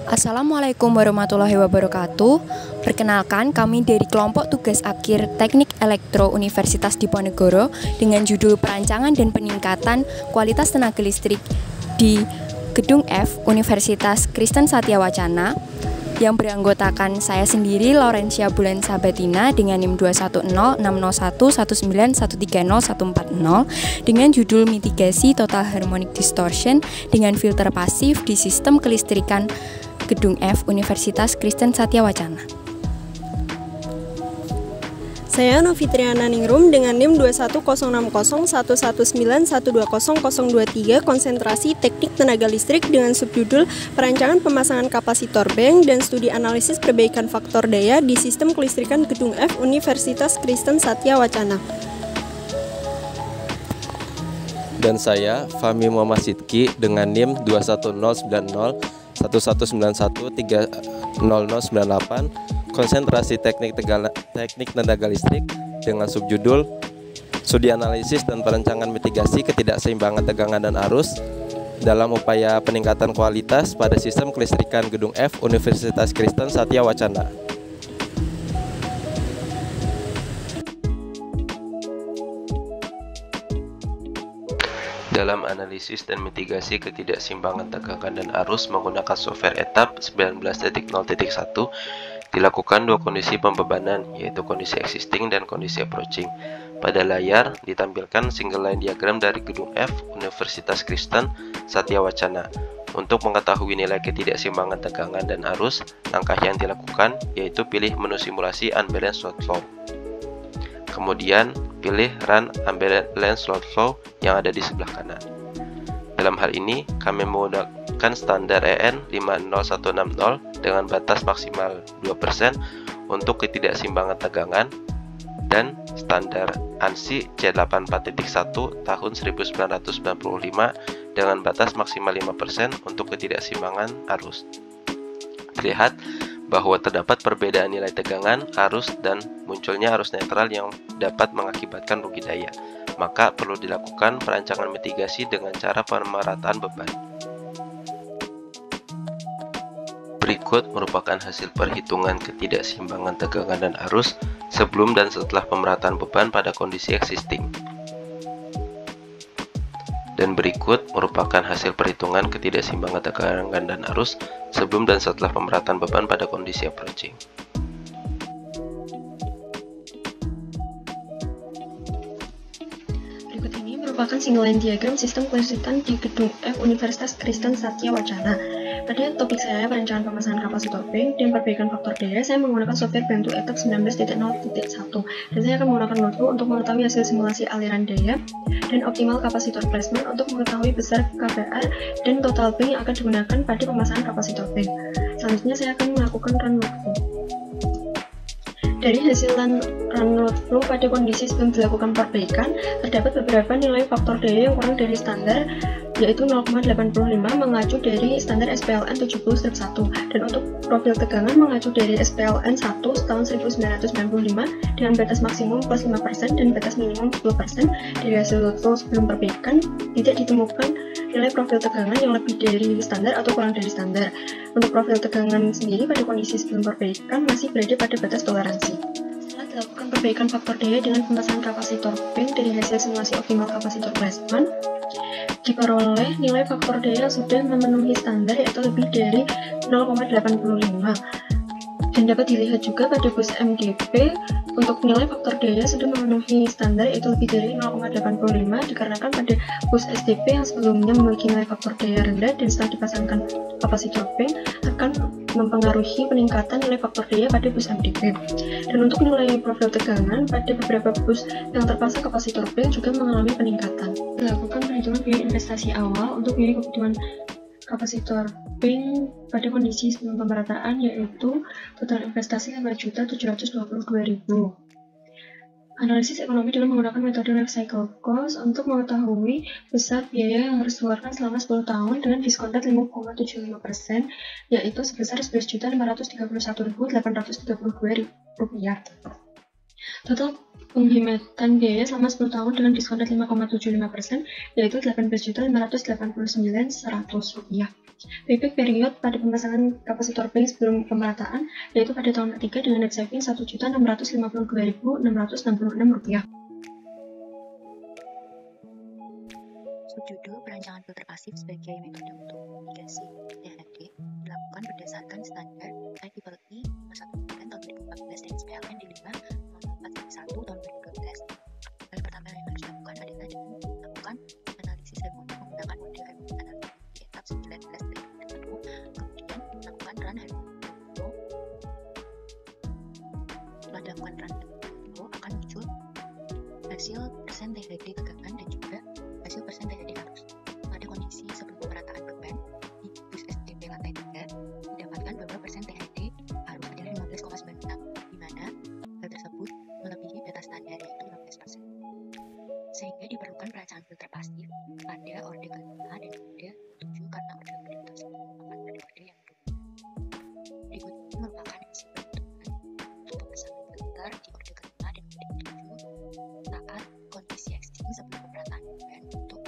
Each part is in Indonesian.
Assalamualaikum warahmatullahi wabarakatuh. Perkenalkan, kami dari kelompok tugas akhir Teknik Elektro Universitas Diponegoro dengan judul Perancangan dan Peningkatan Kualitas Tenaga Listrik di Gedung F Universitas Kristen Satya Wacana yang beranggotakan saya sendiri Laurencia Bulan Sabatina dengan NIM 21060019130140140 dengan judul Mitigasi Total Harmonic Distortion dengan filter pasif di sistem kelistrikan Gedung F Universitas Kristen Satya Wacana. Saya Novitriana Ningrum dengan NIM 210601191200023 konsentrasi teknik tenaga listrik dengan subjudul Perancangan Pemasangan Kapasitor Bank dan Studi Analisis Perbaikan Faktor Daya di Sistem Kelistrikan Gedung F Universitas Kristen Satya Wacana. Dan saya Fahmi Muhammad Sidki dengan NIM 210903191300098 konsentrasi teknik tenaga listrik dengan subjudul Studi Analisis dan Perancangan Mitigasi Ketidakseimbangan Tegangan dan Arus dalam upaya peningkatan kualitas pada sistem kelistrikan Gedung F Universitas Kristen Satya Wacana. Dalam analisis dan mitigasi ketidakseimbangan tegangan dan arus menggunakan software etap 19.0.1 dilakukan dua kondisi pembebanan, yaitu kondisi existing dan kondisi approaching. Pada layar ditampilkan single line diagram dari Gedung F Universitas Kristen Satya Wacana. Untuk mengetahui nilai ketidakseimbangan tegangan dan arus, langkah yang dilakukan yaitu pilih menu simulasi unbalanced load flow. Kemudian pilih Run Unbalanced Load Flow yang ada di sebelah kanan. Dalam hal ini, kami menggunakan standar EN 50160 dengan batas maksimal 2% untuk ketidakseimbangan tegangan dan standar ANSI C84.1 tahun 1995 dengan batas maksimal 5% untuk ketidakseimbangan arus. Lihat bahwa terdapat perbedaan nilai tegangan, arus, dan munculnya arus netral yang dapat mengakibatkan rugi daya. Maka perlu dilakukan perancangan mitigasi dengan cara pemerataan beban. Berikut merupakan hasil perhitungan ketidakseimbangan tegangan dan arus sebelum dan setelah pemerataan beban pada kondisi existing. Dan berikut merupakan hasil perhitungan ketidakseimbangan tegangan dan arus sebelum dan setelah pemerataan beban pada kondisi approaching. Berikut ini merupakan single line diagram sistem kelistrikan di Gedung F Universitas Kristen Satya Wacana. Pada topik saya perancangan pemasangan kapasitor bank dan perbaikan faktor daya, saya menggunakan software bantu etap 19.0.1 dan saya akan menggunakan notebook untuk mengetahui hasil simulasi aliran daya dan optimal kapasitor placement untuk mengetahui besar KPR dan total bank yang akan digunakan pada pemasangan kapasitor bank. Selanjutnya saya akan melakukan run load flow. Dari hasil run load flow pada kondisi sebelum dilakukan perbaikan, terdapat beberapa nilai faktor daya yang kurang dari standar, yaitu 0,85 mengacu dari standar SPLN 70-1 dan untuk profil tegangan mengacu dari SPLN 1 tahun 1995 dengan batas maksimum plus 5% dan batas minimum 10%. Dari hasil load flow sebelum perbaikan tidak ditemukan nilai profil tegangan yang lebih dari standar atau kurang dari standar. Untuk profil tegangan sendiri pada kondisi sebelum perbaikan masih berada pada batas toleransi. Setelah dilakukan perbaikan faktor daya dengan pemasangan kapasitor bank dari hasil simulasi optimal kapasitor placement, diperoleh nilai faktor daya yang sudah memenuhi standar yaitu lebih dari 0,85 dan dapat dilihat juga pada bus MDP untuk nilai faktor daya sudah memenuhi standar yaitu lebih dari 0,85 dikarenakan pada bus SDP yang sebelumnya memiliki nilai faktor daya rendah dan setelah dipasangkan kapasitor bank akan mempengaruhi peningkatan nilai faktor daya pada bus MDP. Dan untuk nilai profil tegangan pada beberapa bus yang terpasang kapasitor bank juga mengalami peningkatan. Dilakukan perhitungan biaya investasi awal untuk biaya kebutuhan kapasitor bank pada kondisi sebelum pemerataan yaitu total investasi 5.722.000. Analisis ekonomi dengan menggunakan metode life cycle cost untuk mengetahui besar biaya yang harus dikeluarkan selama 10 tahun dengan diskon rate 5,75% yaitu sebesar Rp11.531.832. Total penghematan biaya selama 10 tahun dengan diskon rate 5,75% yaitu Rp18.589.100. Payback period pada pemasangan kapasitor bank sebelum pemerataan yaitu pada tahun ketiga dengan net saving Rp1.652.666. Subjudul perancangan filter pasif sebagai metode untuk mitigasi THD dilakukan berdasarkan standar IEEE 51 tahun 2014 dan SPLN D5 04/1 tahun 2012. Hal pertama yang harus dilakukan adalah dengan melakukan analisis harmoni menggunakan model harmoni analisis di etap 19 dari 1, kemudian melakukan run harmoni. Setelah dilakukan run harmoni akan muncul hasil persen THD tegangan dan juga hasil persen THD arus. Pada kondisi sebelum pemerataan beban di bus SDP lantai 3 didapatkan bahwa persen THD arus adalah 15,96, di mana hal tersebut melebihi batas standar yaitu 15%. Sehingga diperlukan perancangan filter pasif pada orde kelima dan orde 7 karena orde tersebut merupakan orde yang dominan. Berikut ini merupakan hasil perhitungan untuk pemasangan filter di orde kelima dan orde 7 saat kondisi existing sebelum pemerataan beban untuk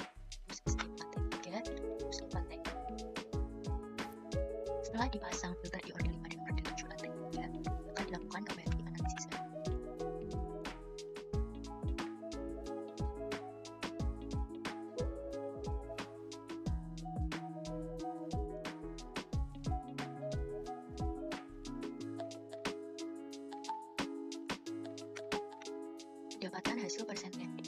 bus SDP lantai 3 dan bus lantai 4. Setelah dipasang filter di orde 5 dan orde 7 lantai 3, akan dilakukan kembali analisis. Dapatkan hasil persen THD